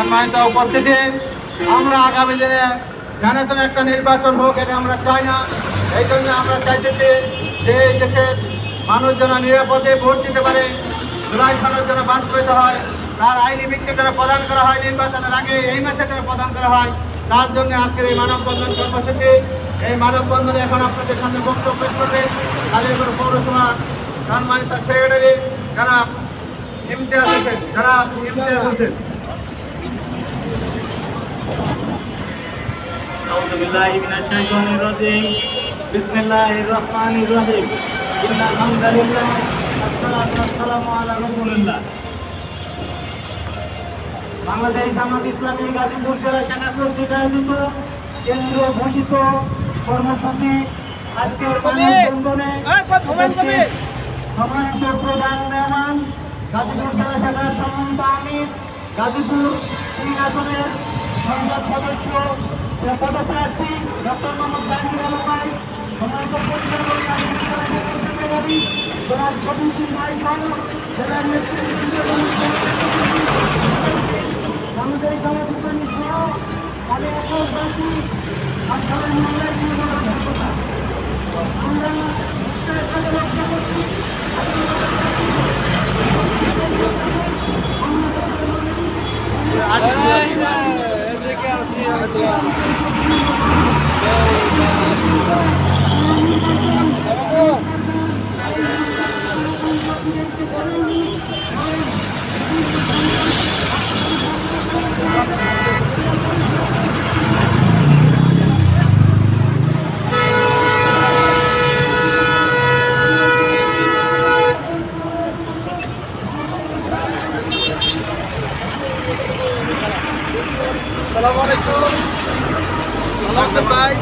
সম্মানিত উপস্থিতি, আমরা আগামী দিনে জানাতেন একটা নির্বাচন হোক, এটা আমরা চাই না। এই জন্য আমরা চাইতেছি যে এই দেশের মানুষ যেন নিরাপদে ভোট দিতে পারে, জুলাই সনদ যেন বাস্তবায়িত হয়, তার আইনি ভিত্তি যেন প্রদান করা হয়, নির্বাচনের আগে এই মাসে যেন প্রদান করা হয়। তার জন্য আজকের এই মানববন্ধন কর্মসূচি। এই মানববন্ধনে এখন আপনাদের সামনে বক্তব্য পেশ করবে কালিয়াকৈর পৌরসভা সম্মানিত সেক্রেটারি জনাব ইমতিয়াজ হোসেন। أعوذ بالله من الشيطان الرجيم بسم الله الرحمن الرحيم إن الحمد لله والصلاة والسلام على رسول الله বাংলাদেশ জামাত ইসলামী গাজীপুর জেলা শাখা কর্তৃক আয়োজিত কেন্দ্রীয় ঘোষিত কর্মসূচি আজকের মানববন্ধনে সম্মানিত প্রধান মেহমান গাজীপুর জেলা শাখার সম্মানিত আমির, গাজীপুর 3 আসনের সংসদ সদস্য পদপ্রার্থী ডক্টর মোহাম্মদ জাহাঙ্গীর আলম ভাই, সম্মানিত জেলার সদস্য ভাই সহ জেলার নেতৃবৃন্দ, আমাদের সমাজী সহ আমি একবাসী আপনাদের মহিলার আমরা আসসালামাইকুম, ভালো আছেন ভাই?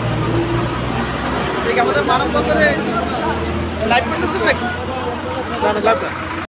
আমাদের মানববন্ধনে লাইভ করতেছেন নাকি?